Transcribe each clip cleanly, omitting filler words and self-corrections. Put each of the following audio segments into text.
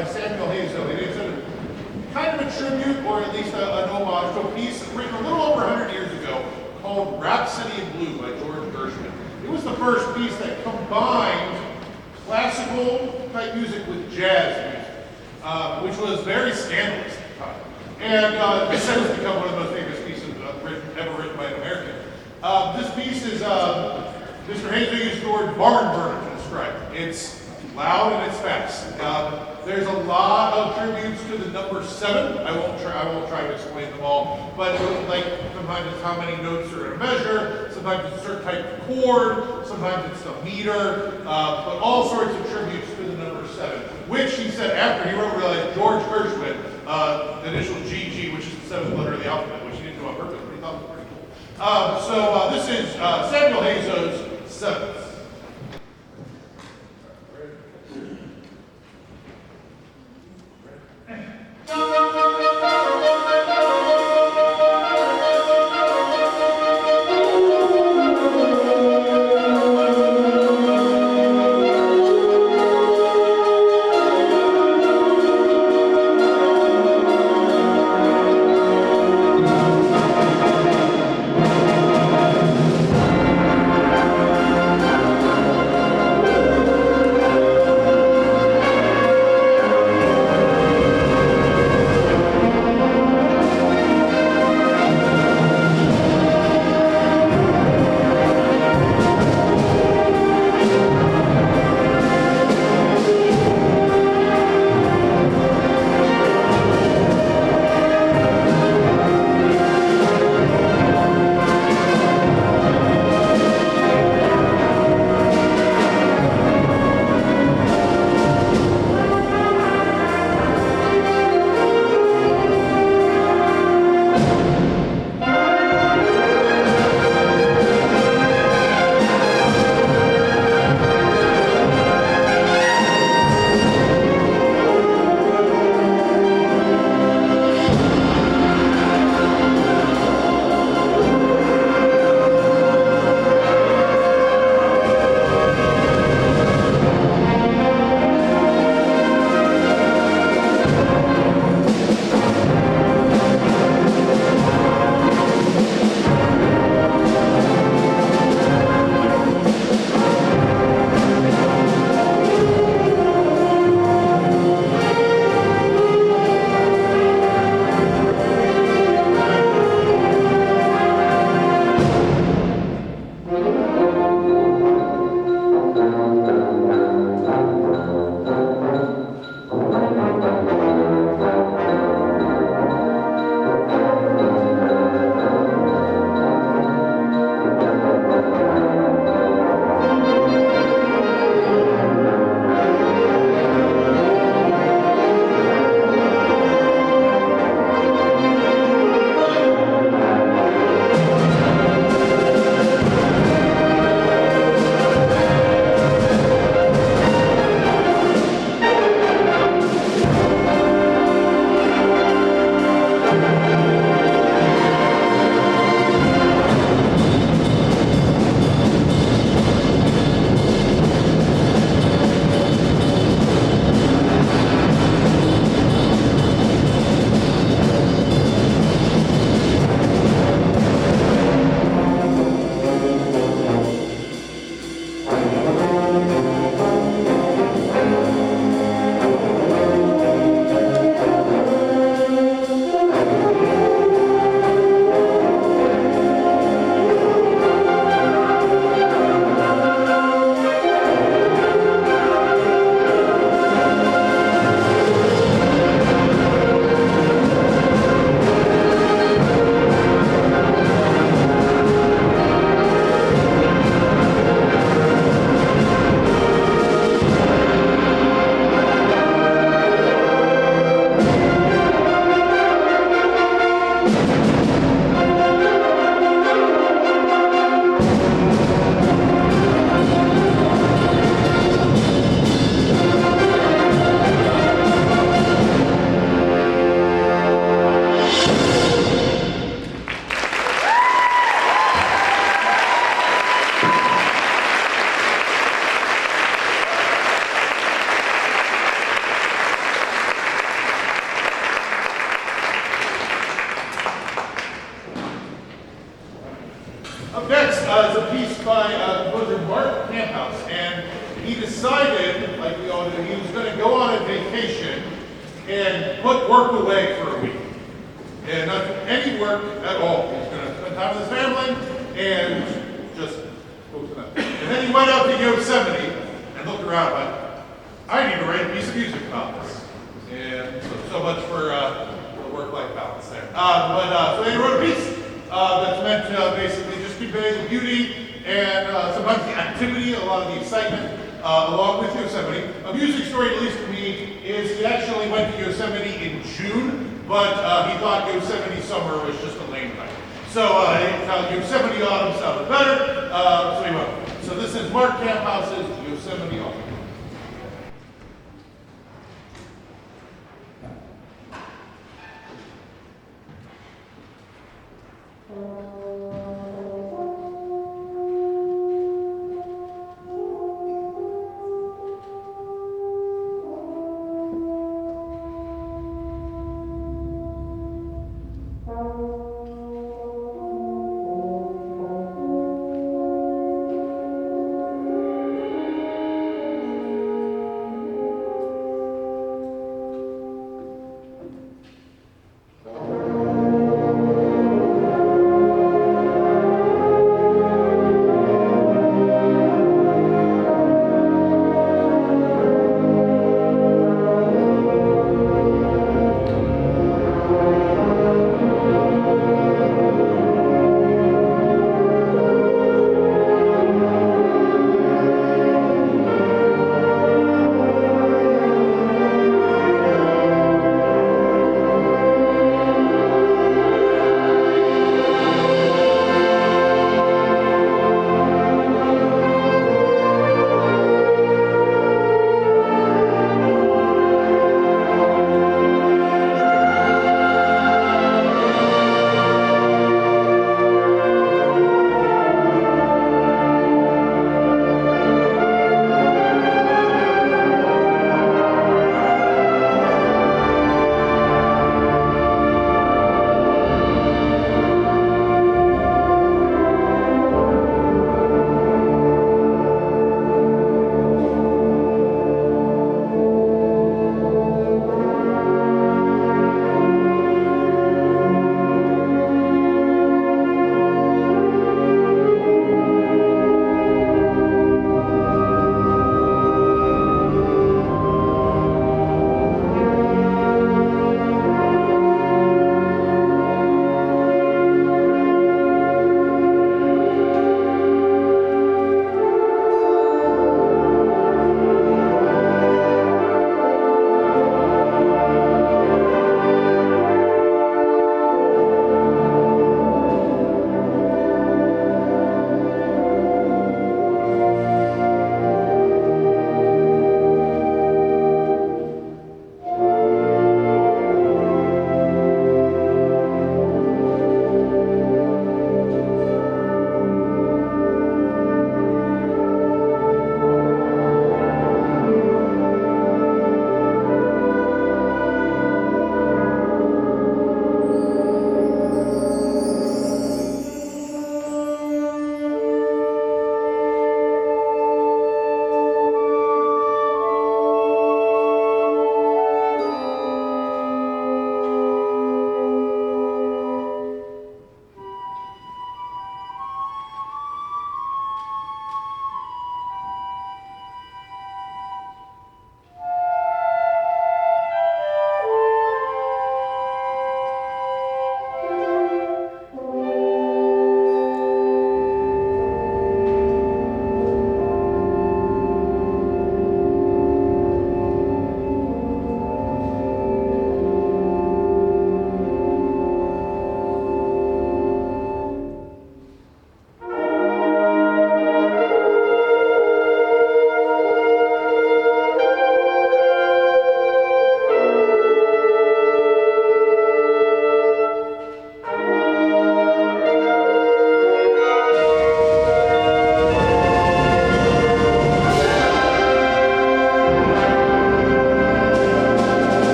by Samuel Hazo. It is a kind of a tribute, or at least an homage to a piece written a little over 100 years ago called Rhapsody in Blue by George Gershwin. It was the first piece that combined classical type music with jazz music, which was very scandalous at the time. And this has become one of the most famous pieces ever written by an American. This piece is, Mr. Hazo used the word barn burner to describe it. It's loud and it's fast. There's a lot of tributes to the number 7. I won't try to explain them all, but like sometimes it's how many notes are in a measure, sometimes it's a certain type of chord, sometimes it's the meter, but all sorts of tributes to the number 7, which he said after he wrote, realized George Gershwin, the initial Gigi, which is the 7th letter of the alphabet, which he didn't do on purpose, but he thought was pretty cool. So this is Samuel Hazo's 7th. Up next is a piece by composer Mark Camphouse, and he decided, like we all do, he was going to go on a vacation and put work away for a week. And not do any work at all. He was going to spend time with his family and just go to that. And then he went out to Yosemite and looked around like, I need to write a piece of music about this. And so much for the work-life balance there. So he wrote a piece that's meant to basically just convey the beauty and sometimes the activity, a lot of the excitement, along with Yosemite. A music story, at least to me, is he actually went to Yosemite in June, but he thought Yosemite summer was just a lame title. So he thought Yosemite autumn sounded better, so he went. So this is Mark Camphouse's Yosemite Autumn.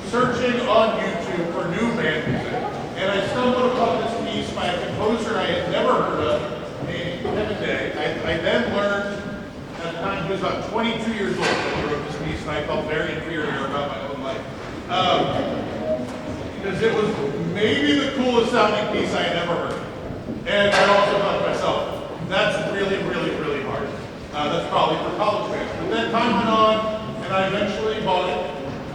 searching on YouTube for new band music, and I stumbled upon this piece by a composer I had never heard of named Kevin Day. I then learned at the time he was about 22 years old when he wrote this piece, and I felt very inferior about my own life. Because it was maybe the coolest sounding piece I had ever heard. And I also thought to myself, that's really, really, really hard. That's probably for college bands. But then time went on, and I eventually bought it,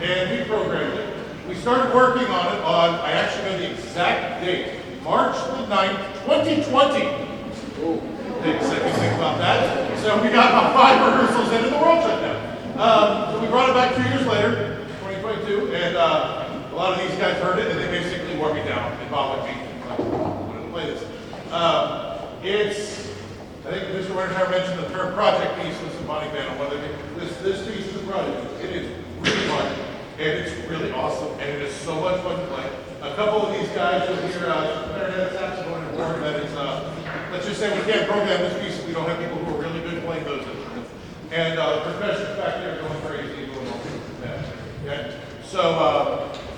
and we programmed it. We started working on it on, I actually know the exact date, March the 9th, 2020. Oh, take a second to think about that. So we got about 5 rehearsals in and the world shut down. So we brought it back 2 years later, 2022, and a lot of these guys heard it, and they basically wore me down and bought me. I wanted to play this. I think Mr. Wintermeyer mentioned the term project piece with Symphony band on whether this piece is a project. It is really fun, and it's really awesome, and it is so much fun to play. A couple of these guys will hear clarinet, saxophone, and horn. That is, let's just say we can't program this piece if we don't have people who are really good playing those instruments. And the percussion's back there going crazy, going all that. Okay? So,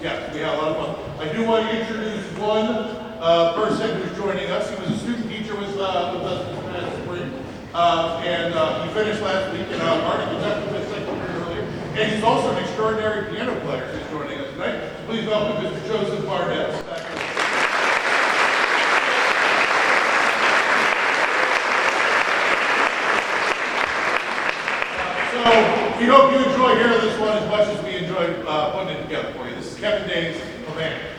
yeah, we had a lot of fun. I do want to introduce one person who's joining us. He was a student teacher with us last spring, and he finished last week in art and conducted with second year earlier. And he's also an extraordinary piano player who's joining us tonight. Please welcome Mr. Joseph Barnett. So we hope you enjoy hearing this one as much as we enjoyed putting it together for you. This is Kevin Day's Havana.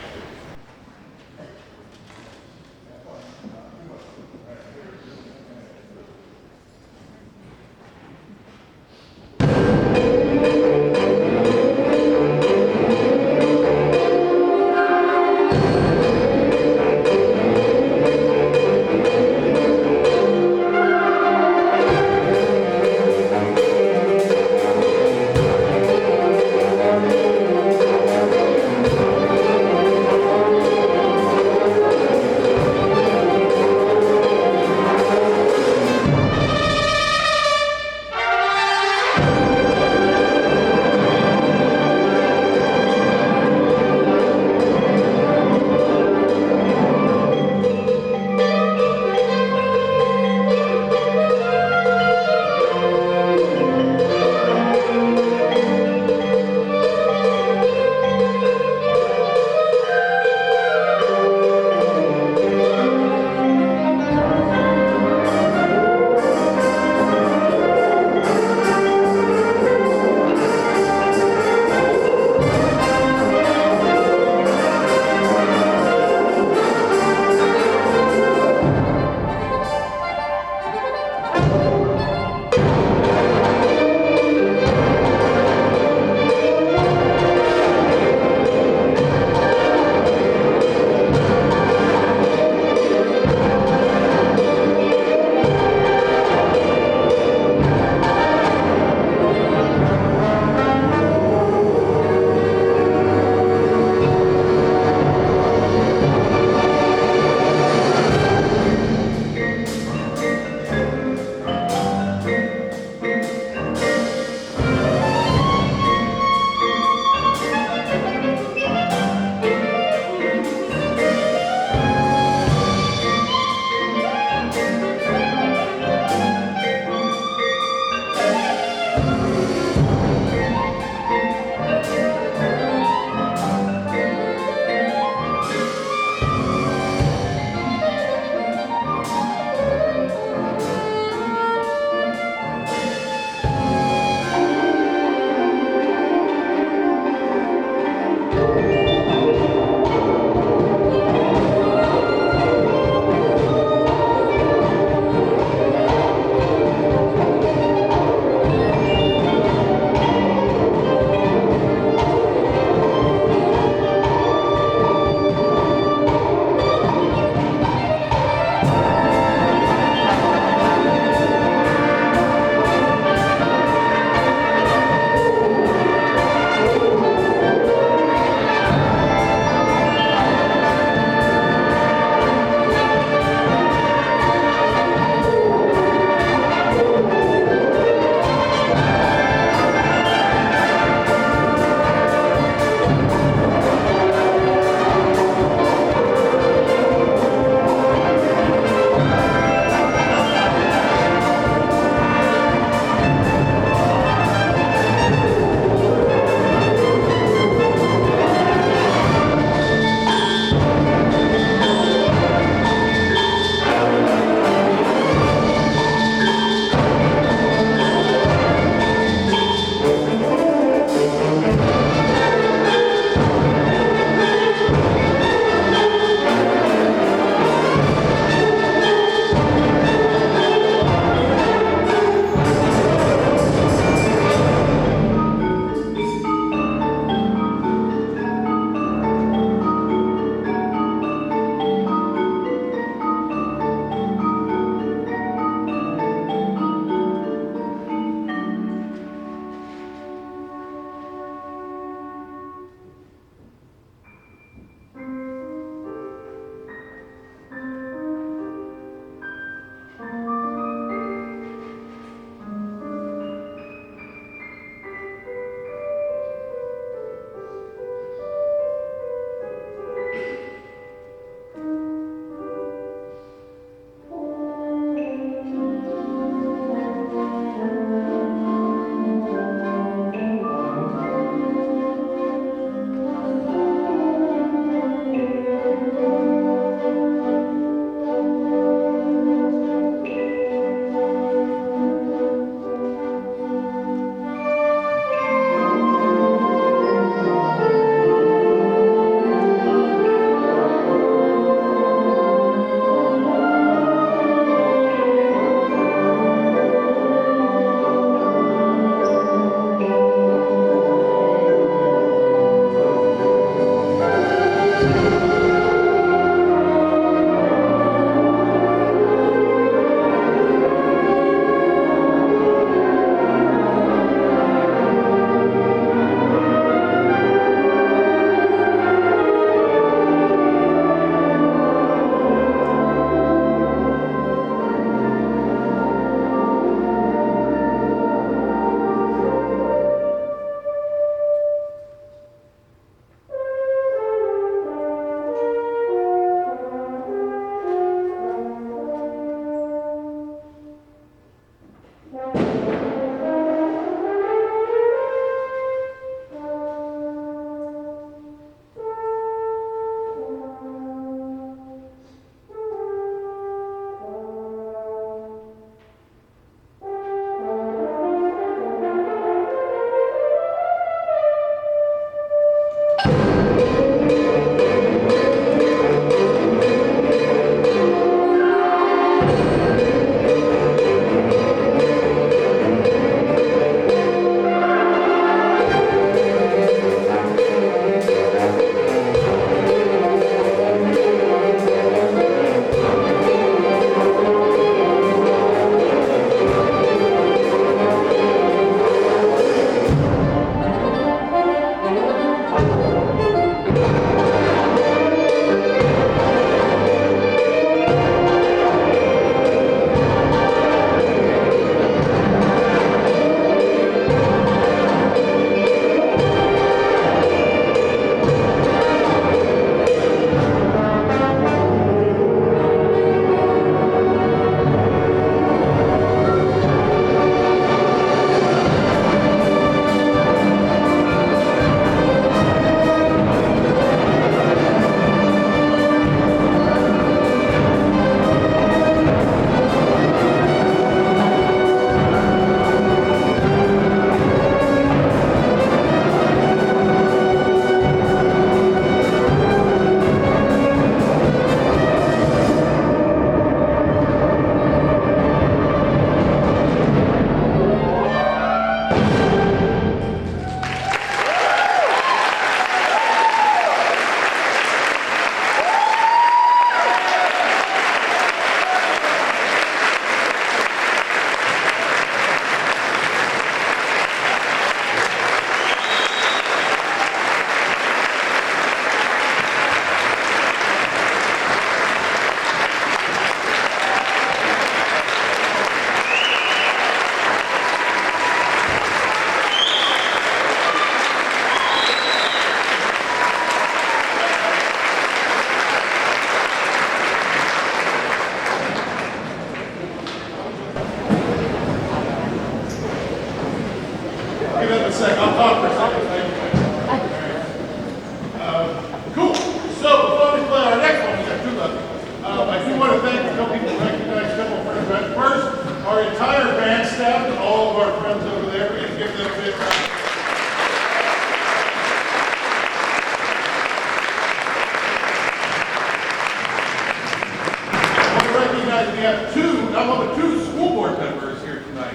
have not one but two school board members here tonight.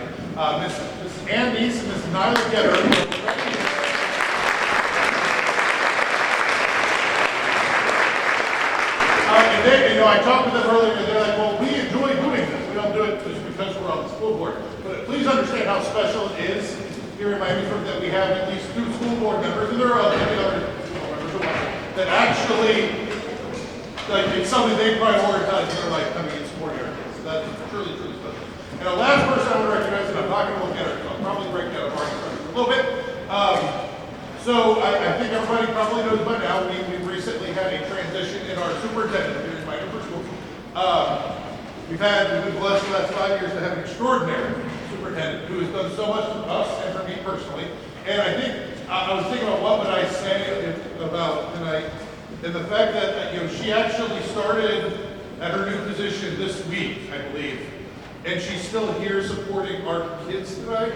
Miss Ann Neese and Miss Nyla Getter. And they, I talked to them earlier, and they're like, well, we enjoy doing this. We don't do it just because we're on the school board. But please understand how special it is here in Miamisburg that we have at least two school board members, and there are many other school members that actually, like, it's something they prioritize in their life coming in support here. So that's truly, truly special. And the last person I want to recognize, and I'm not going to look at her, I'll probably break down a little bit. So I think everybody probably knows by now, we recently had a transition in our superintendent here in Miamisburg School. We've been blessed the last 5 years to have an extraordinary superintendent who has done so much for us and for me personally. And I think, I was thinking about what would I say about tonight, and the fact that she actually started at her new position this week, I believe. And she's still here supporting our kids tonight.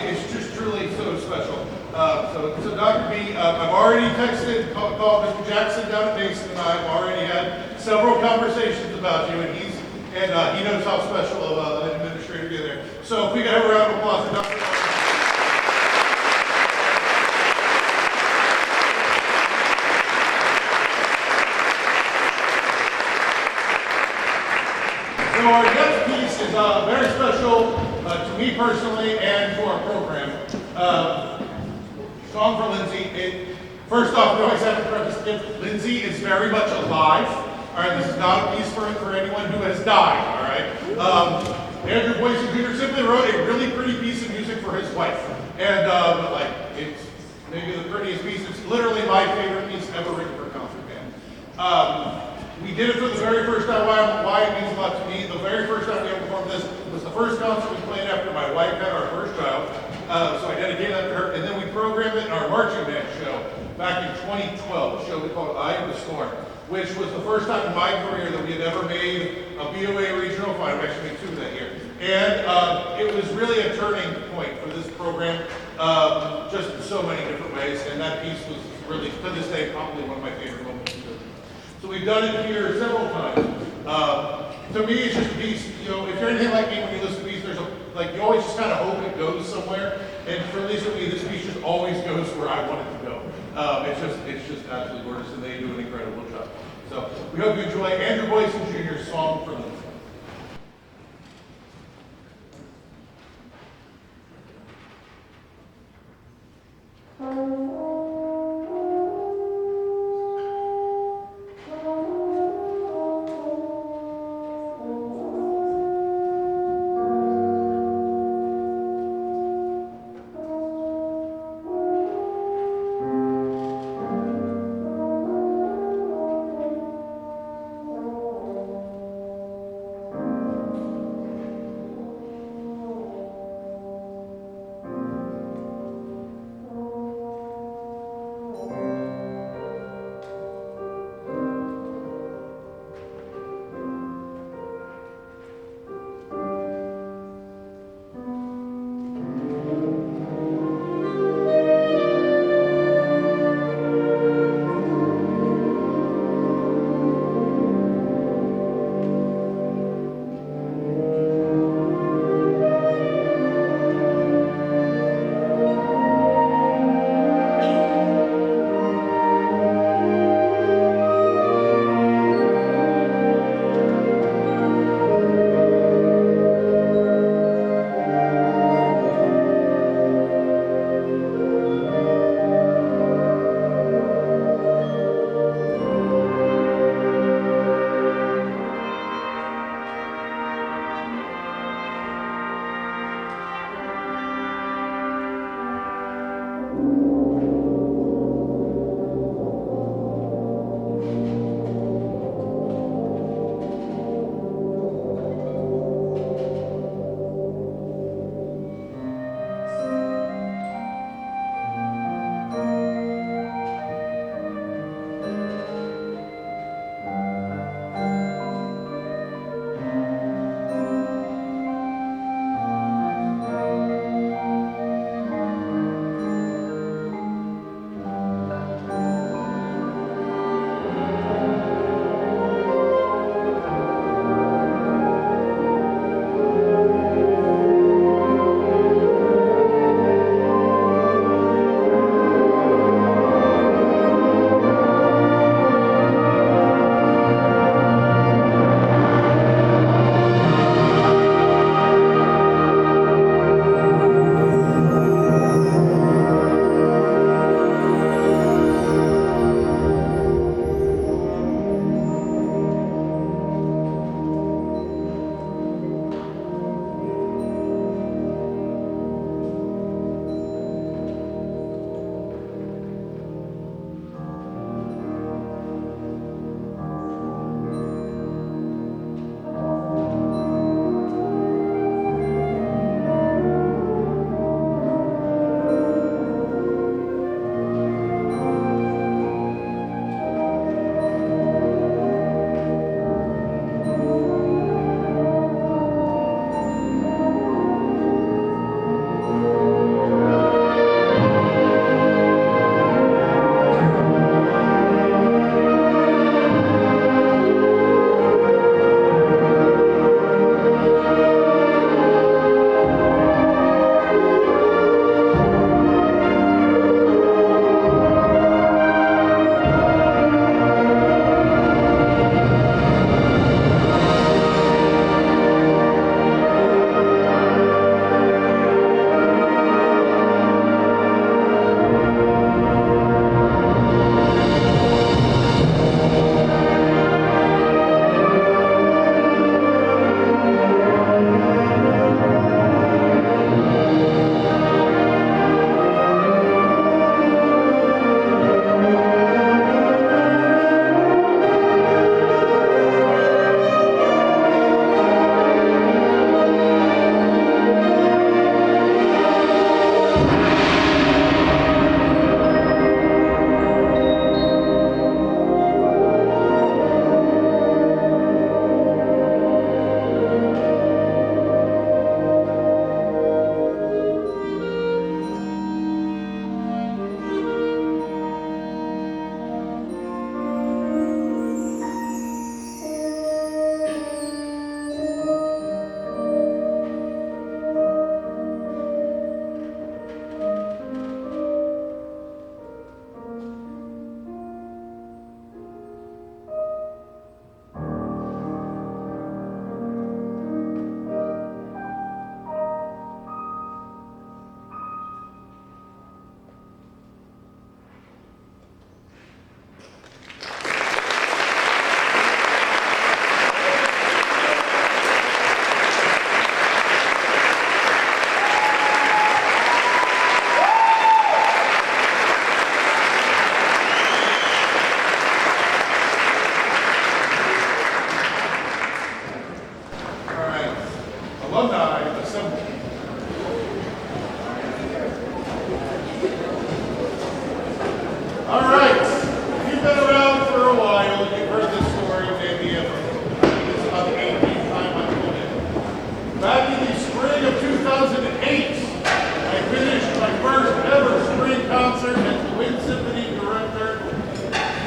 It's just truly so special. So Dr. B, I've already texted, called Mr. Jackson down at Mason, and I've already had several conversations about you, and he knows how special of an administrator you're there. So if we could have a round of applause for Dr. So our next piece is very special to me personally and to our program. Song for Lyndsay. First off, we always have to preface it. Lyndsay is very much alive. All right, this is not a piece for anyone who has died. All right. Andrew Boysen Jr. simply wrote a really pretty piece of music for his wife, and it's maybe the prettiest piece. It's literally my favorite piece ever written for a concert band. We did it for the very first time. Why it means a lot to me. The very first time we ever performed this was the first concert we played after my wife had our first child. So I dedicated that to her. And then we programmed it in our marching band show back in 2012, a show we called Eye of the Storm, which was the first time in my career that we had ever made a BOA regional final. We actually made two that year. And it was really a turning point for this program, just in so many different ways. And that piece was really, to this day, probably one of my favorite moments. So we've done it here several times. To me, it's just a piece, if you're anything like me, when you listen to a piece, you always just kind of hope it goes somewhere. And for at least for me, this piece just always goes where I want it to go. It's just absolutely gorgeous, and they do an incredible job. So we hope you enjoy Andrew Boysen Jr.'s Song for Lyndsay.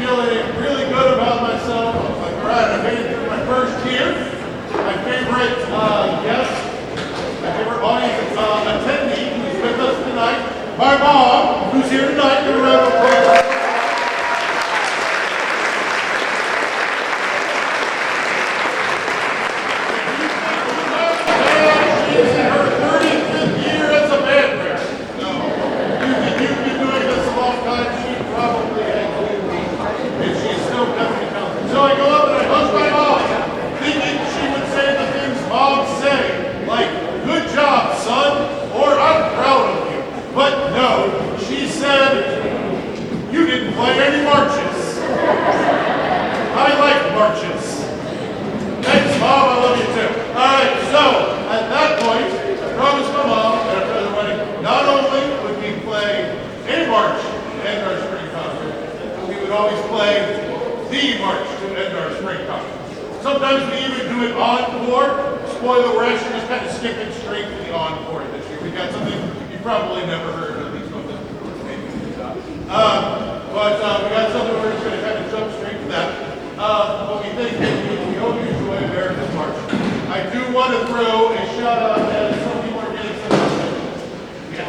feeling really good about myself. I was like, all right, I made it through my first year. My favorite guest, my favorite audience attendee who's with us tonight, my mom, who's here tonight. Give a round of applause. She's in her 35th year as a band player. So, you've been doing this a long time. She probably has been, and she's still definitely talented. So I go up and I hug my mom, thinking she would say the things moms say, like, good job, son, or I'm proud of you. But no, she said, you didn't play any marches. I like marches. Thanks, Mom, I love you too. Alright, so, at that point, I promised my mom that after the wedding, not only would we play a march to end our spring concert, but we would always play the march to end our spring concert. Sometimes we even do an encore. Spoiler, we're actually just kind of skipping straight to the encore this year. We got something you probably never heard, at least of this. But we got something we're just going to kind of jump straight to that. But we think we hope you enjoy America's March. I do want to throw a shout out as some people are getting some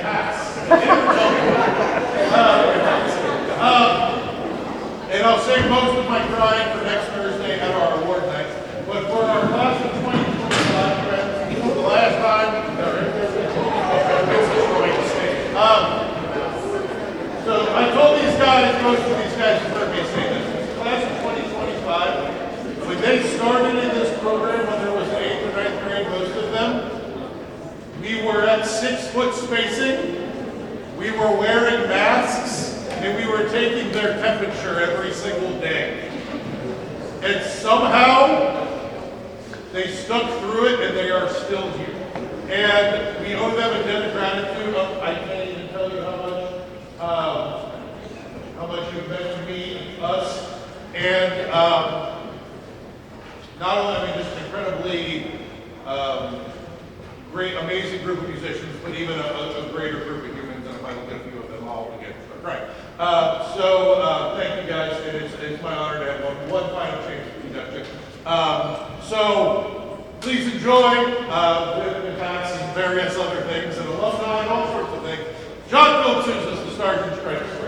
hats. And I'll save most of my crying for next Thursday at our award night. But for our class of 2025 friends, the last time, so I told these guys, most of these guys have heard me say this. Class of 2025, when they started in this program, when there was 8th or 9th grade, most of them, we were at 6-foot spacing, we were wearing masks, and we were taking their temperature every single day. And somehow, they stuck through it, and they are still here. And we owe them a debt of gratitude. I can't even tell you how much you've meant to me, us, and not only, I mean, just an incredibly great, amazing group of musicians, but even a greater group of humans, and if I look at a few of them all again. Right. Thank you guys, and it's my honor to have one final chance to conduct it. So, please enjoy the hats and various other things, and alumni and all sorts of things. John Phillips is the Sergeant Stripes.